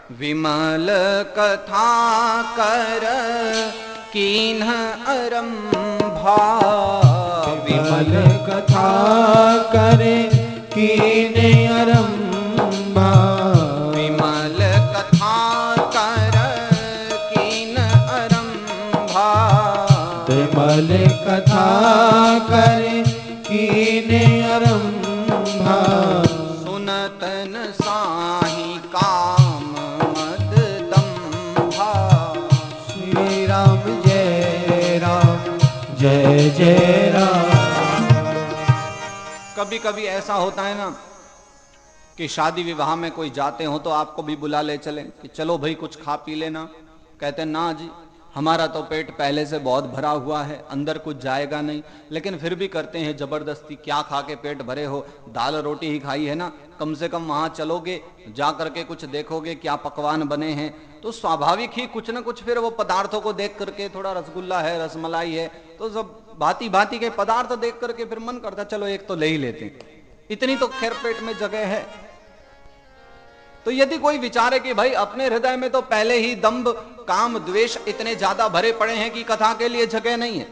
विमल कथा कर कीन्ह आरंभा। विमल कथा करे कीन्ह आरंभा। विमल कथा कर कीन्ह आरंभा। विमल कथा करे कीन्ह आरंभा। सुनतन साहि काम मद दंभा। श्री राम जय राम जय जय राम। कभी कभी ऐसा होता है ना कि शादी विवाह में कोई जाते हो तो आपको भी बुला ले चले कि चलो भाई कुछ खा पी लेना। कहते हैं ना जी, हमारा तो पेट पहले से बहुत भरा हुआ है, अंदर कुछ जाएगा नहीं, लेकिन फिर भी करते हैं जबरदस्ती। क्या खा के पेट भरे हो, दाल रोटी ही खाई है ना, कम से कम वहां चलोगे, जा करके कुछ देखोगे क्या पकवान बने हैं, तो स्वाभाविक ही कुछ ना कुछ फिर वो पदार्थों को देख करके, थोड़ा रसगुल्ला है, रसमलाई है, तो सब भांति भांति के पदार्थ देख करके फिर मन करता चलो एक तो ले ही लेते हैं, इतनी तो खैर पेट में जगह है। तो यदि कोई विचारे कि भाई अपने हृदय में तो पहले ही दंभ काम द्वेष इतने ज्यादा भरे पड़े हैं कि कथा के लिए जगह नहीं है,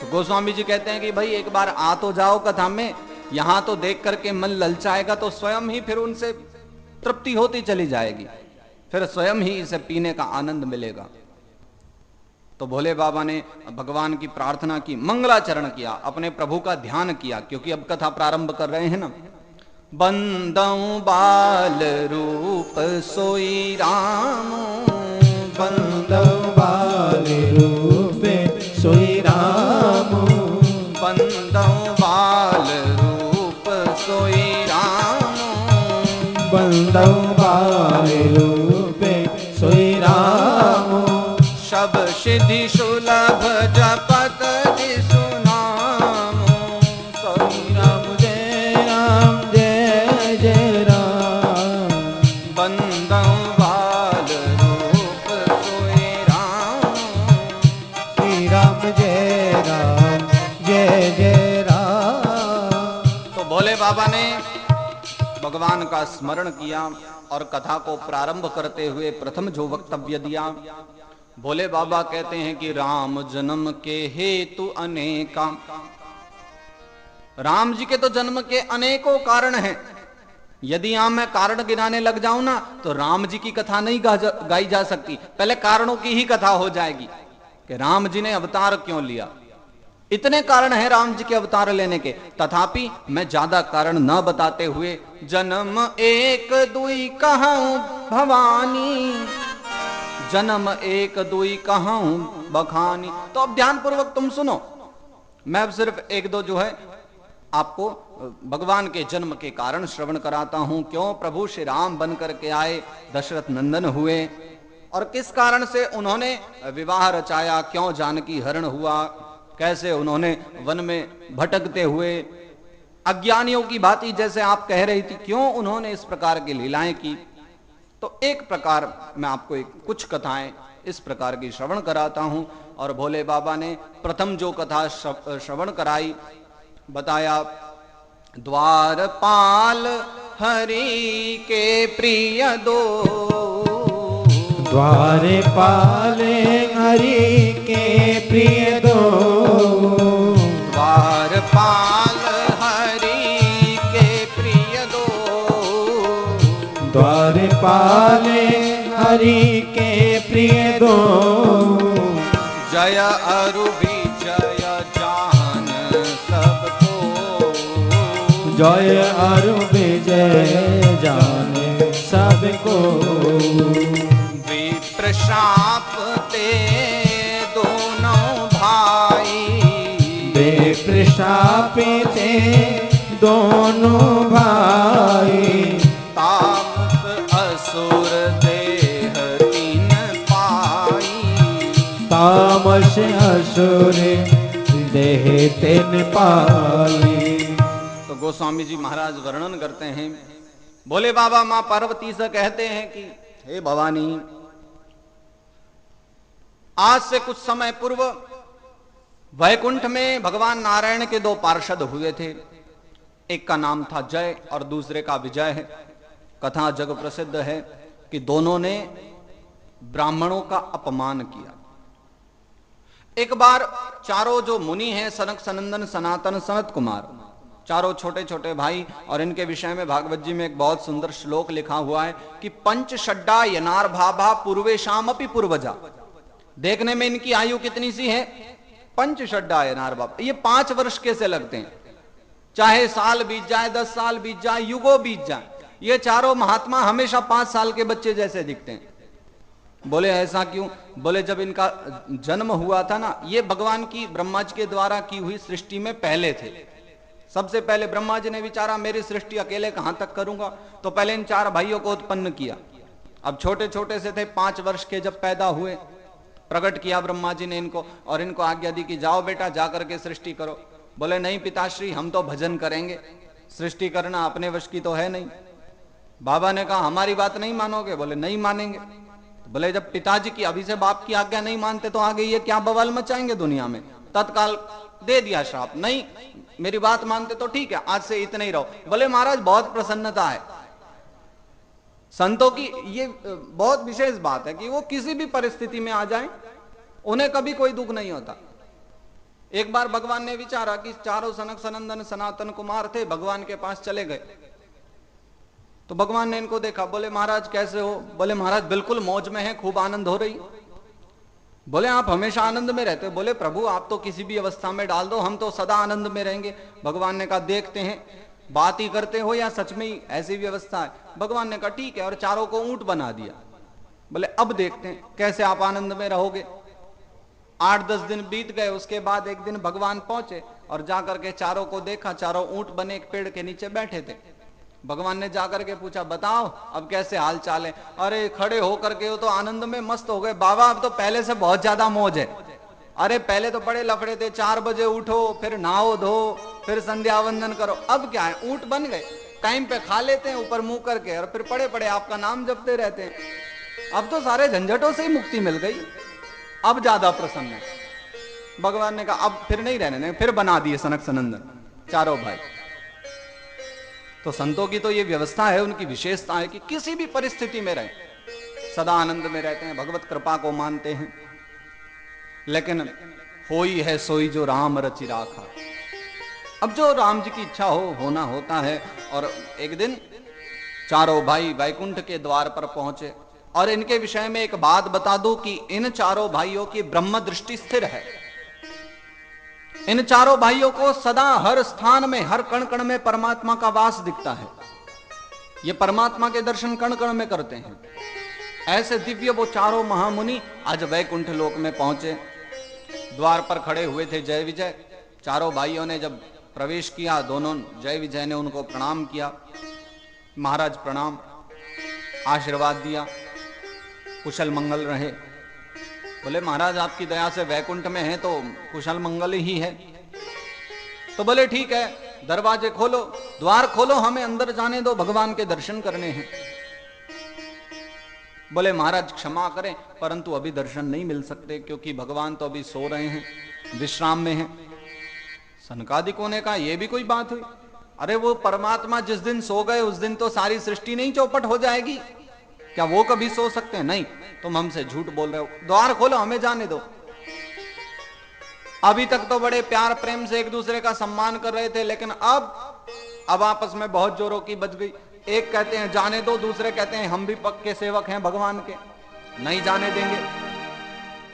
तो गोस्वामी जी कहते हैं कि भाई एक बार आ तो जाओ कथा में, यहां तो देख करके मन ललचाएगा तो स्वयं ही फिर उनसे तृप्ति होती चली जाएगी, फिर स्वयं ही इसे पीने का आनंद मिलेगा। तो भोले बाबा ने भगवान की प्रार्थना की, मंगलाचरण किया, अपने प्रभु का ध्यान किया, क्योंकि अब कथा प्रारंभ कर रहे हैं ना। बंदौ बाल रूप सोई राम। बंदौ बाल रूप सोई राम। बंदौ बाल रूप सोई राम। बंदौ बाल रूप सोई राम। शब सिद्धि सुलभ जपत जिसु नाम। श्री राम जय राम जय जय राम। बंदौ बाल रूप सोई राम। श्री राम जय राम जय जय राम। तो भोले बाबा ने भगवान का स्मरण किया और कथा को प्रारंभ करते हुए प्रथम जो वक्तव्य दिया, भोले बाबा कहते हैं कि राम जन्म के हेतु अनेका। राम जी के तो जन्म के अनेकों कारण हैं। यदि यहां मैं कारण गिनाने लग जाऊं ना तो राम जी की कथा नहीं गाई जा सकती, पहले कारणों की ही कथा हो जाएगी कि राम जी ने अवतार क्यों लिया। इतने कारण हैं राम जी के अवतार लेने के, तथापि मैं ज्यादा कारण न बताते हुए जन्म एक दुई कहूं भवानी। जन्म एक दुई कहूं बखानी। तो अब ध्यान पूर्वक तुम सुनो, मैं अब सिर्फ एक दो जो है आपको भगवान के जन्म के कारण श्रवण कराता हूं। क्यों प्रभु श्री राम बन करके आए, दशरथ नंदन हुए, और किस कारण से उन्होंने विवाह रचाया, क्यों जानकी हरण हुआ, कैसे उन्होंने वन में भटकते हुए अज्ञानियों की भांति, जैसे आप कह रही थी, क्यों उन्होंने इस प्रकार की लीलाएं की। तो एक प्रकार मैं आपको कुछ कथाएं इस प्रकार की श्रवण कराता हूं। और भोले बाबा ने प्रथम जो कथा श्रवण कराई, बताया द्वारपाल हरि के प्रिय दो। द्वारपाल हरि के प्रिय दो। द्वारपाल हरि के प्रिय दो। द्वारपाल हरि के प्रिय दो। जय अरु विजय जान सबको। जय अरु विजय जाने सबको। विप्रशाप ते दोनों भाई। विप्रशाप ते दोनों भाई। तामस असुर देह तीन पाई। तामस असुर देह तीन पाई। तो गोस्वामी जी महाराज वर्णन करते हैं, भोले बाबा मां पार्वती से कहते हैं कि हे भवानी, आज से कुछ समय पूर्व वैकुंठ में भगवान नारायण के दो पार्षद हुए थे। एक का नाम था जय और दूसरे का विजय है। कथा जग प्रसिद्ध है। कि दोनों ने ब्राह्मणों का अपमान किया। एक बार चारों जो मुनि हैं, सनक सनंदन सनातन सनत कुमार, चारों छोटे छोटे भाई, और इनके विषय में भागवत जी में एक बहुत सुंदर श्लोक लिखा हुआ है कि पंच षड्डा यनार भाभा पूर्वे शाम अपि पूर्वजा। देखने में इनकी आयु कितनी सी है, पंच षड्डा यनार भाभा, ये 5 वर्ष कैसे लगते हैं, चाहे साल बीत जाए, 10 साल बीत जाए, युगों बीत जाए, ये चारों महात्मा हमेशा 5 साल के बच्चे जैसे दिखते हैं। बोले ऐसा क्यों? बोले जब इनका जन्म हुआ था ना, ये भगवान की ब्रह्मा जी के द्वारा की हुई सृष्टि में पहले थे। सबसे पहले ब्रह्मा जी ने विचारा मेरी सृष्टि अकेले कहां तक करूंगा, तो पहले इन 4 भाइयों को उत्पन्न किया। अब छोटे छोटे से थे, 5 वर्ष के जब पैदा हुए, प्रकट किया ब्रह्मा जी ने इनको, और इनको आज्ञा दी कि जाओ बेटा जाकर के सृष्टि करो। बोले नहीं पिताश्री, हम तो भजन करेंगे, सृष्टि करना अपने वश की तो है नहीं। बाबा ने कहा हमारी बात नहीं मानोगे? बोले नहीं मानेंगे। बोले जब पिताजी की, अभी से बाप की आज्ञा नहीं मानते तो आगे ये क्या बवाल मचाएंगे दुनिया में। तत्काल दे दिया श्राप, नहीं मेरी बात मानते तो ठीक है, आज से इतने ही रहो। बोले महाराज बहुत प्रसन्नता है संतों की, ये बहुत विशेष बात है कि वो किसी भी परिस्थिति में आ जाएं, उन्हें कभी कोई दुख नहीं होता। एक बार भगवान ने विचारा कि चारों सनक सनंदन सनातन कुमार थे, भगवान के पास चले गए, तो भगवान ने इनको देखा। बोले महाराज कैसे हो? बोले महाराज बिल्कुल मौज में है, खूब आनंद हो रही। बोले आप हमेशा आनंद में रहते हो? बोले प्रभु आप तो किसी भी अवस्था में डाल दो, हम तो सदा आनंद में रहेंगे। भगवान ने कहा देखते हैं बात ही करते हो या सच में ही ऐसी व्यवस्था है। भगवान ने कहा ठीक है, और चारों को ऊंट बना दिया। बोले अब देखते हैं कैसे आप आनंद में रहोगे। 8-10 दिन बीत गए, उसके बाद एक दिन भगवान पहुंचे और जाकर के चारों को देखा, चारों ऊंट बने एक पेड़ के नीचे बैठे थे। भगवान ने जाकर के पूछा बताओ अब कैसे हाल चाल है? अरे खड़े होकर के वो तो आनंद में मस्त हो गए। बाबा अब तो पहले से बहुत ज्यादा मौज है। अरे पहले तो बड़े लफड़े थे, 4 बजे उठो, फिर नहाओ धो, फिर संध्या वंदन करो। अब क्या है, ऊंट बन गए, टाइम पे खा लेते हैं ऊपर मुंह करके, और फिर पड़े पड़े आपका नाम जपते रहते हैं। अब तो सारे झंझटों से ही मुक्ति मिल गई, अब ज्यादा प्रसन्न है। भगवान ने कहा अब फिर नहीं रहने, फिर बना दिए सनक सनंदन चारों भाई। तो संतों की तो ये व्यवस्था है, उनकी विशेषता है कि किसी भी परिस्थिति में रहे, सदा आनंद में रहते हैं, भगवत कृपा को मानते हैं। लेकिन होई है सोई जो राम रचि राखा। अब जो राम जी की इच्छा हो होना होता है। और एक दिन चारों भाई वैकुंठ के द्वार पर पहुंचे, और इनके विषय में एक बात बता दूं कि इन चारों भाइयों की ब्रह्म दृष्टि स्थिर है। इन चारों भाइयों को सदा हर स्थान में, हर कण कण में परमात्मा का वास दिखता है। ये परमात्मा के दर्शन कण कण में करते हैं। ऐसे दिव्य वो चारों महामुनि आज वैकुंठ लोक में पहुंचे। द्वार पर खड़े हुए थे जय विजय। चारों भाइयों ने जब प्रवेश किया, दोनों जय विजय ने उनको प्रणाम किया। महाराज प्रणाम, आशीर्वाद दिया, कुशल मंगल रहे। बोले महाराज आपकी दया से वैकुंठ में है तो कुशल मंगल ही है। तो बोले ठीक है, दरवाजे खोलो, द्वार खोलो, हमें अंदर जाने दो, भगवान के दर्शन करने हैं। बोले महाराज क्षमा करें, परंतु अभी दर्शन नहीं मिल सकते, क्योंकि भगवान तो अभी सो रहे हैं, विश्राम में हैं। सनकादिकों ने कहा यह भी कोई बात हुई? अरे वो परमात्मा जिस दिन सो गए उस दिन तो सारी सृष्टि नहीं चौपट हो जाएगी, क्या वो कभी सो सकते हैं? नहीं, तुम हमसे झूठ बोल रहे हो, द्वार खोलो, हमें जाने दो। अभी तक तो बड़े प्यार प्रेम से एक दूसरे का सम्मान कर रहे थे, लेकिन अब आपस में बहुत जोरों की बज गई। एक कहते हैं जाने दो, दूसरे कहते हैं हम भी पक्के सेवक हैं भगवान के, नहीं जाने देंगे।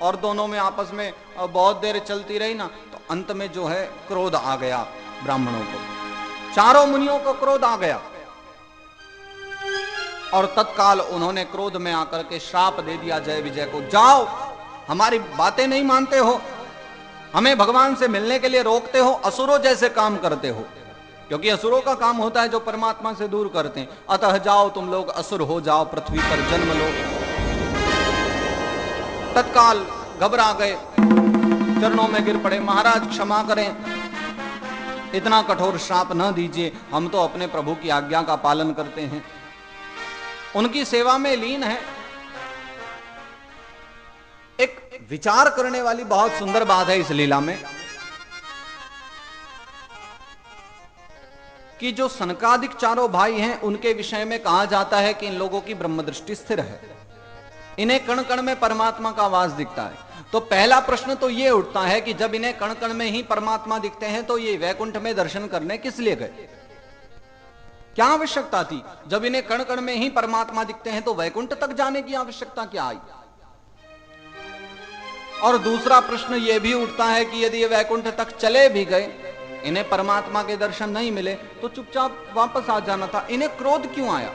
और दोनों में आपस में बहुत देर चलती रही ना, तो अंत में जो है क्रोध आ गया ब्राह्मणों को, चारों मुनियों को क्रोध आ गया। और तत्काल उन्होंने क्रोध में आकर के श्राप दे दिया जय विजय को, जाओ, हमारी बातें नहीं मानते हो, हमें भगवान से मिलने के लिए रोकते हो, असुरों जैसे काम करते हो। क्योंकि असुरों का काम होता है जो परमात्मा से दूर करते हैं। अतः जाओ तुम लोग, असुर हो जाओ, पृथ्वी पर जन्म लो। तत्काल घबरा गए, चरणों में गिर पड़े, महाराज क्षमा करें, इतना कठोर श्राप न दीजिए, हम तो अपने प्रभु की आज्ञा का पालन करते हैं, उनकी सेवा में लीन है। एक विचार करने वाली बहुत सुंदर बात है इस लीला में कि जो सनकादिक चारों भाई हैं उनके विषय में कहा जाता है कि इन लोगों की ब्रह्म दृष्टि स्थिर है, इन्हें कण कण में परमात्मा का आवाज दिखता है। तो पहला प्रश्न तो ये उठता है कि जब इन्हें कण कण में ही परमात्मा दिखते हैं तो ये वैकुंठ में दर्शन करने किस लिए गए? क्या आवश्यकता थी? जब इन्हें कण कण में ही परमात्मा दिखते हैं तो वैकुंठ तक जाने की आवश्यकता क्या आई? और दूसरा प्रश्न यह भी उठता है कि यदि ये वैकुंठ तक चले भी गए, इन्हें परमात्मा के दर्शन नहीं मिले, तो चुपचाप वापस आ जाना था। इन्हें क्रोध क्यों आया?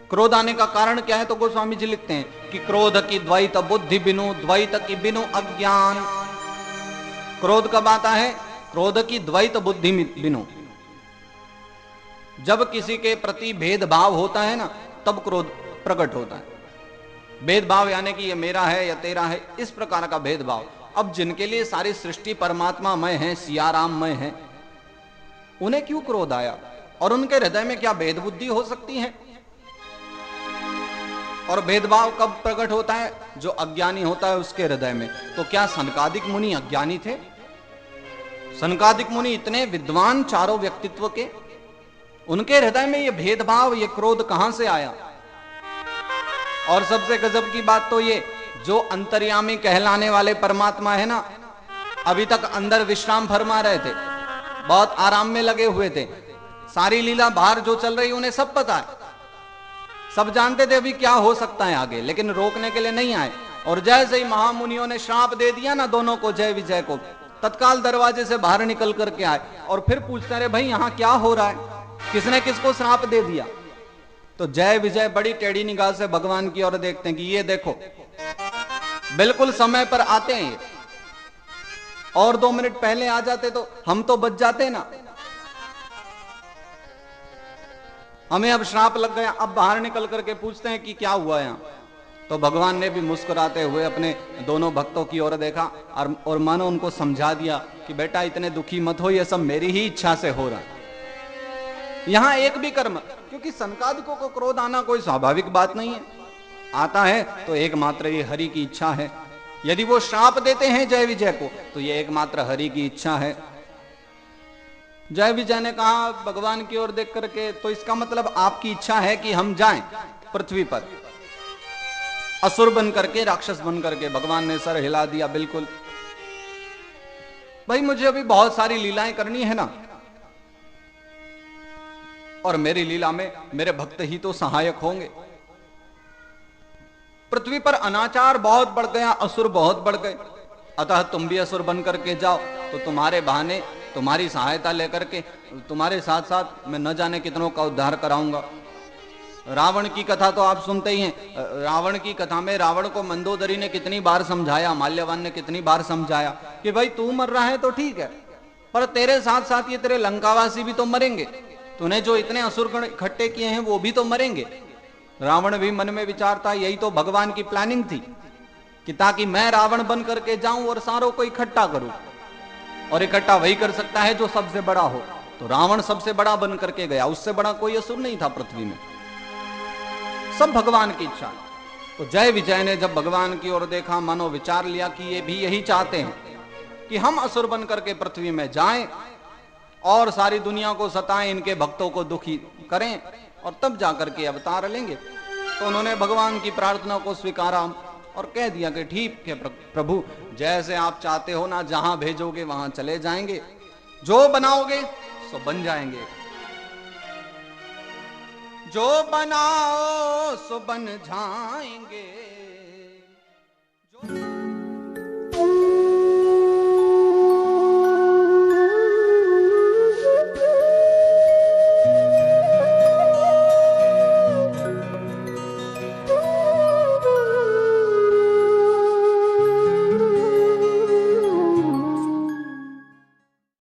क्रोध आने का कारण क्या है? तो गोस्वामी जी लिखते हैं कि क्रोध की द्वैत बुद्धि बिनु, द्वैत की बिनु अज्ञान। क्रोध कब आता है? क्रोध की द्वैत बुद्धि बिनु। जब किसी के प्रति भेदभाव होता है ना, तब क्रोध प्रकट होता है। भेदभाव यानी कि ये मेरा है या तेरा है, इस प्रकार का भेदभाव। अब जिनके लिए सारी सृष्टि परमात्मामय है, सियाराममय है, उन्हें क्यों क्रोध आया? और उनके हृदय में क्या भेद बुद्धि हो सकती है? और भेदभाव कब प्रकट होता है? जो अज्ञानी होता है उसके हृदय में। तो क्या सनकादिक मुनि अज्ञानी थे? सनकादिक मुनि इतने विद्वान चारों व्यक्तित्व के, उनके हृदय में ये भेदभाव, ये क्रोध कहां से आया? और सबसे गजब की बात तो ये, जो अंतर्यामी कहलाने वाले परमात्मा है ना, अभी तक अंदर विश्राम फरमा रहे थे, बहुत आराम में लगे हुए थे। सारी लीला बाहर जो चल रही उन्हें सब पता है, सब जानते थे अभी क्या हो सकता है आगे, लेकिन रोकने के लिए नहीं आए। और जैसे ही महामुनियों ने श्राप दे दिया ना दोनों को, जय विजय को, तत्काल दरवाजे से बाहर निकल करके आए और फिर पूछते रहे, भाई यहां क्या हो रहा है, किसने किसको श्राप दे दिया? तो जय विजय बड़ी टेढ़ी निगाह से भगवान की ओर देखते हैं कि ये देखो, बिल्कुल समय पर आते हैं ये, और 2 मिनट पहले आ जाते तो हम तो बच जाते ना। हमें अब श्राप लग गया, अब बाहर निकल करके पूछते हैं कि क्या हुआ यहां। तो भगवान ने भी मुस्कुराते हुए अपने दोनों भक्तों की ओर देखा और मानो उनको समझा दिया कि बेटा इतने दुखी मत हो, ये सब मेरी ही इच्छा से हो रहा है। यहां एक भी कर्म, क्योंकि सनकादिकों को क्रोध आना कोई स्वाभाविक बात नहीं है, आता है तो एकमात्र ये हरि की इच्छा है। यदि वो श्राप देते हैं जय विजय को, तो ये एकमात्र हरि की इच्छा है। जय विजय ने कहा भगवान की ओर देख करके, तो इसका मतलब आपकी इच्छा है कि हम जाएं पृथ्वी पर, असुर बन करके, राक्षस बन करके। भगवान ने सर हिला दिया, बिल्कुल भाई, मुझे अभी बहुत सारी लीलाएं करनी है ना, और मेरी लीला में मेरे भक्त ही तो सहायक होंगे। पृथ्वी पर अनाचार बहुत बढ़ गया, असुर बहुत बढ़ गए, अतः तुम भी असुर बन करके जाओ, तो तुम्हारे बहाने, तुम्हारी सहायता लेकर के तुम्हारे साथ साथ मैं न जाने कितनों का उद्धार कराऊंगा। रावण की कथा तो आप सुनते ही हैं। रावण की कथा में रावण को मंदोदरी ने कितनी बार समझाया, माल्यवान ने कितनी बार समझाया कि भाई तू मर रहा है तो ठीक है, पर तेरे साथ साथ ये तेरे लंकावासी भी तो मरेंगे, तूने जो इतने असुरगण इकट्ठे किए हैं वो भी तो मरेंगे। रावण भी मन में विचारता, यही तो भगवान की प्लानिंग थी कि ताकि मैं रावण बन करके जाऊं और सारों को इकट्ठा करूं, और इकट्ठा वही कर सकता है जो सबसे बड़ा हो। तो रावण सबसे बड़ा बन करके गया, उससे बड़ा कोई असुर नहीं था पृथ्वी में, सब भगवान की इच्छा। तो जय विजय ने जब भगवान की ओर देखा, मानो विचार लिया कि ये भी यही चाहते हैं कि हम असुर बन करके पृथ्वी में जाएं और सारी दुनिया को सताएं, इनके भक्तों को दुखी करें, और तब जाकर के अवतार लेंगे। तो उन्होंने भगवान की प्रार्थना को स्वीकारा और कह दिया कि ठीक है प्रभु, जैसे आप चाहते हो ना, जहां भेजोगे वहां चले जाएंगे, जो बनाओगे सो बन जाएंगे, जो बनाओ सो बन जाएंगे।